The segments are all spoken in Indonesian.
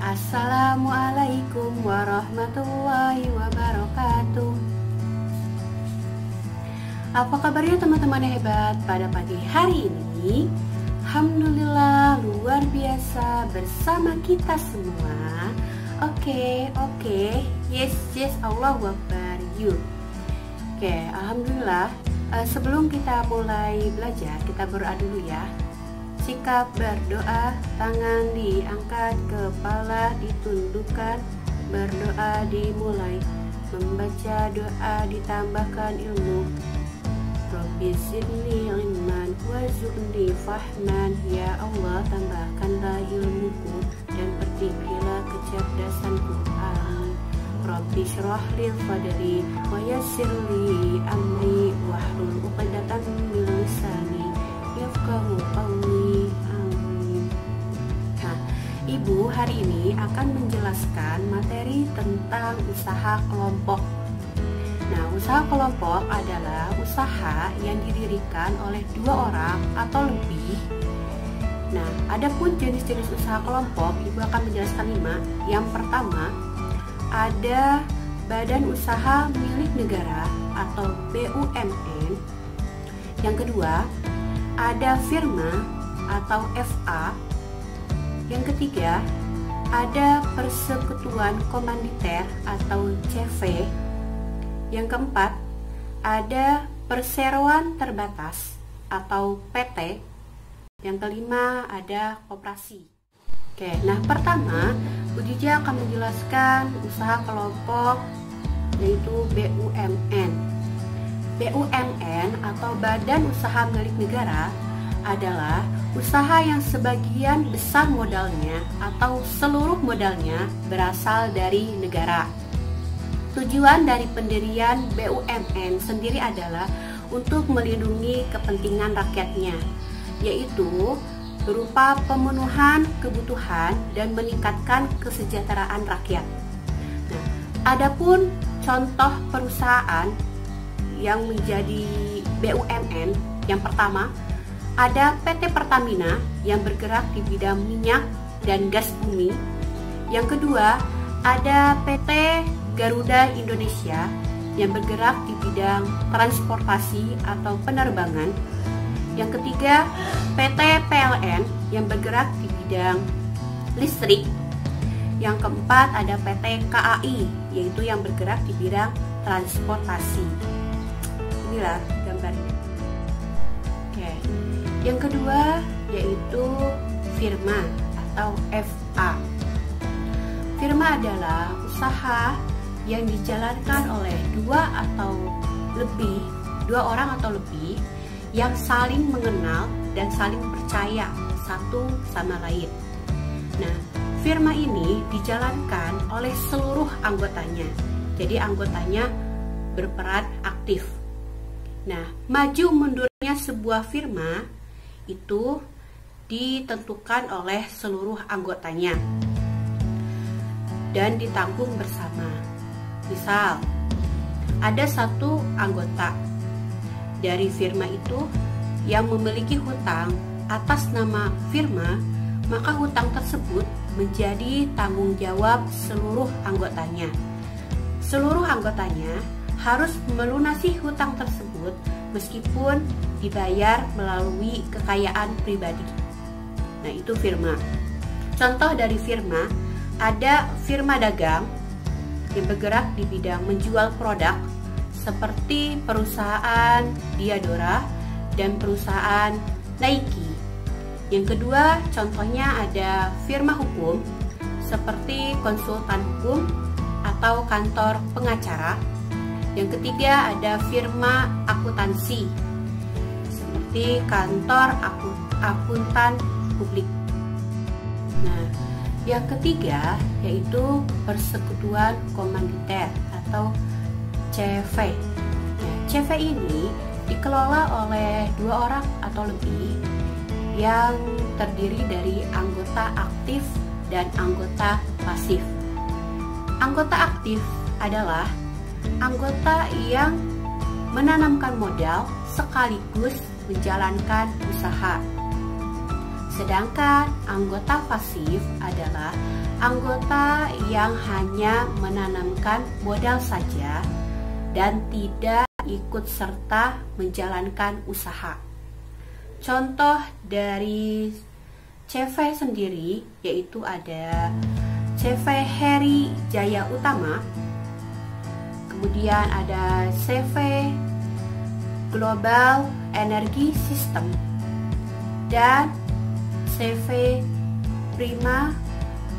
Assalamualaikum warahmatullahi wabarakatuh. Apa kabarnya teman-teman yang hebat pada pagi hari ini? Alhamdulillah luar biasa bersama kita semua. Oke, yes, Allahu Akbar, yuk. Oke, Alhamdulillah. Sebelum kita mulai belajar, kita berdoa dulu ya. Sikap berdoa, tangan diangkat, kepala ditundukkan, berdoa dimulai, membaca doa ditambahkan ilmu. Rabbi zidni ilman warzuqni fahman. Ya Allah, tambahkanlah ilmuku dan pertinggilah kecerdasanku. Amin. Rabbi syrah li sadri wa yassir li amri wahlul 'uqdatam min lisani yafqahu qawli. Amin. Nah, Ibu hari ini akan menjelaskan materi tentang usaha kelompok. Nah, usaha kelompok adalah usaha yang didirikan oleh 2 orang atau lebih. Nah, adapun jenis-jenis usaha kelompok, Ibu akan menjelaskan 5. Yang pertama, ada badan usaha milik negara atau BUMN. Yang kedua, ada firma atau FA. Yang ketiga, ada persekutuan komanditer atau CV. Yang keempat, ada perseroan terbatas atau PT. Yang kelima, ada koperasi. Oke, nah pertama, Bu Dija akan menjelaskan usaha kelompok yaitu BUMN. BUMN atau Badan Usaha Milik Negara adalah usaha yang sebagian besar modalnya atau seluruh modalnya berasal dari negara. Tujuan dari pendirian BUMN sendiri adalah untuk melindungi kepentingan rakyatnya, yaitu berupa pemenuhan kebutuhan dan meningkatkan kesejahteraan rakyat. Nah, adapun contoh perusahaan yang menjadi BUMN, yang pertama ada PT Pertamina yang bergerak di bidang minyak dan gas bumi. Yang kedua ada PT Garuda Indonesia yang bergerak di bidang transportasi atau penerbangan. Yang ketiga PT PLN yang bergerak di bidang listrik. Yang keempat ada PT KAI yaitu yang bergerak di bidang transportasi. Inilah gambarnya. Oke. Yang kedua yaitu firma atau FA. Firma adalah usaha yang dijalankan oleh 2 orang atau lebih yang saling mengenal dan saling percaya satu sama lain. Nah, firma ini dijalankan oleh seluruh anggotanya. Jadi anggotanya berperan aktif. Nah, maju mundurnya sebuah firma itu ditentukan oleh seluruh anggotanya dan ditanggung bersama. Misal, ada satu anggota dari firma itu yang memiliki hutang atas nama firma, maka hutang tersebut menjadi tanggung jawab seluruh anggotanya. Seluruh anggotanya harus melunasi hutang tersebut meskipun dibayar melalui kekayaan pribadi. Nah, itu firma. Contoh dari firma, ada firma dagang yang bergerak di bidang menjual produk seperti perusahaan Diadora dan perusahaan Nike. Yang kedua, contohnya ada firma hukum seperti konsultan hukum atau kantor pengacara. Yang ketiga ada firma akuntansi seperti kantor akuntan publik. Nah, yang ketiga yaitu persekutuan komanditer atau CV. Nah, CV ini dikelola oleh 2 orang atau lebih yang terdiri dari anggota aktif dan anggota pasif. Anggota aktif adalah anggota yang menanamkan modal sekaligus menjalankan usaha. Sedangkan anggota pasif adalah anggota yang hanya menanamkan modal saja dan tidak ikut serta menjalankan usaha. Contoh dari CV sendiri yaitu ada CV Heri Jaya Utama, kemudian ada CV Global Energy System, dan CV Prima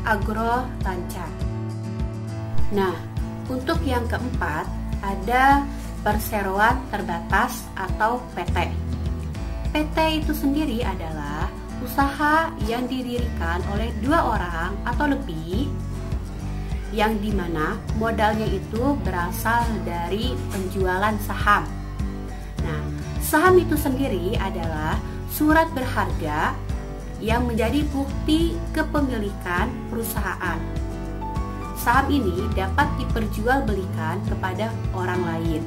Agro Lancar. Nah, untuk yang keempat ada perseroan terbatas atau PT. PT itu sendiri adalah usaha yang didirikan oleh 2 orang atau lebih, yang dimana modalnya itu berasal dari penjualan saham. Nah, saham itu sendiri adalah surat berharga yang menjadi bukti kepemilikan perusahaan. Saham ini dapat diperjualbelikan kepada orang lain.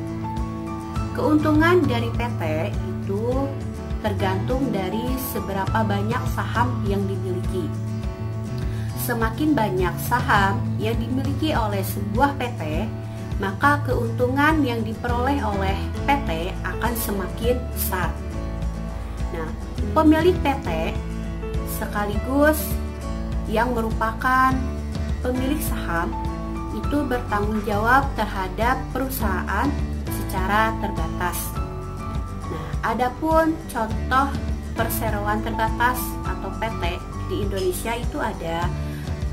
Keuntungan dari PT itu tergantung dari seberapa banyak saham yang dimiliki. Semakin banyak saham yang dimiliki oleh sebuah PT, maka keuntungan yang diperoleh oleh PT akan semakin besar. Nah, pemilik PT sekaligus yang merupakan pemilik saham itu bertanggung jawab terhadap perusahaan secara terbatas. Nah, adapun contoh perseroan terbatas atau PT di Indonesia itu ada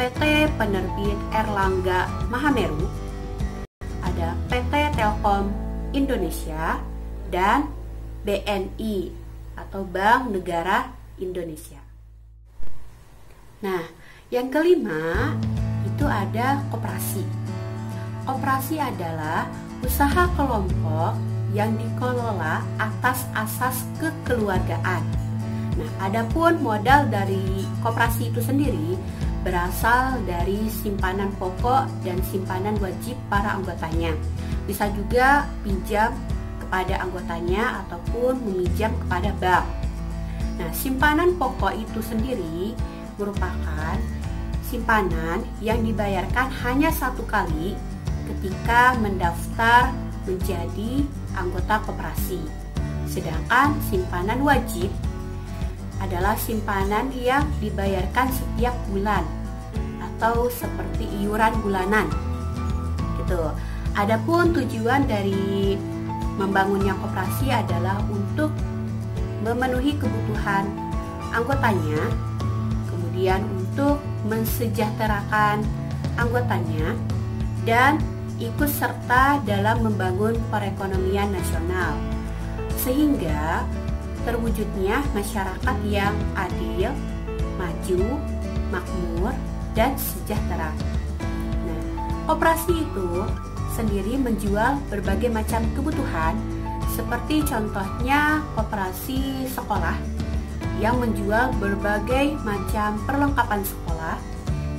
PT Penerbit Erlangga Mahameru, ada PT Telkom Indonesia, dan BNI atau Bank Negara Indonesia. Nah, yang kelima itu ada koperasi. Koperasi adalah usaha kelompok yang dikelola atas asas kekeluargaan. Nah, adapun modal dari koperasi itu sendiri berasal dari simpanan pokok dan simpanan wajib para anggotanya. Bisa juga pinjam kepada anggotanya ataupun meminjam kepada bank. Nah, simpanan pokok itu sendiri merupakan simpanan yang dibayarkan hanya 1 kali ketika mendaftar menjadi anggota koperasi. Sedangkan simpanan wajib adalah simpanan yang dibayarkan setiap bulan atau seperti iuran bulanan. Gitu. Adapun tujuan dari membangunnya koperasi adalah untuk memenuhi kebutuhan anggotanya, kemudian untuk mensejahterakan anggotanya, dan ikut serta dalam membangun perekonomian nasional, sehingga terwujudnya masyarakat yang adil, maju, makmur, dan sejahtera. Nah, koperasi itu sendiri menjual berbagai macam kebutuhan, seperti contohnya koperasi sekolah yang menjual berbagai macam perlengkapan sekolah,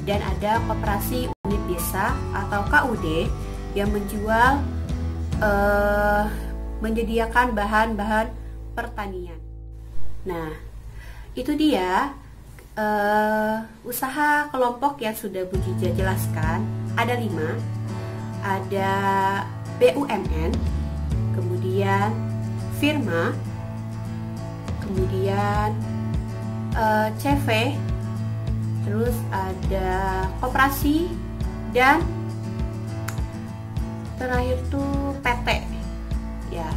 dan ada koperasi unit desa atau KUD yang menjual menyediakan bahan-bahan pertanian. Nah, itu dia usaha kelompok yang sudah Bu Jija jelaskan. Ada 5, ada BUMN, kemudian firma, kemudian CV, terus ada koperasi, dan terakhir tuh PT. Ya,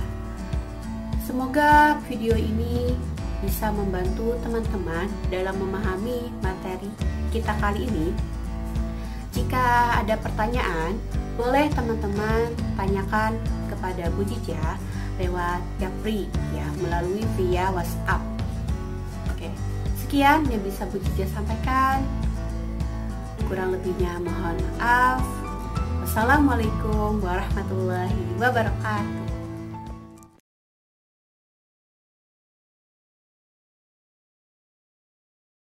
semoga video ini bisa membantu teman-teman dalam memahami materi kita kali ini. Jika ada pertanyaan, boleh teman-teman tanyakan kepada Bu Jija lewat Japri ya, melalui via WhatsApp. Oke, sekian yang bisa Bu Jija sampaikan. Kurang lebihnya mohon maaf. Wassalamualaikum warahmatullahi wabarakatuh.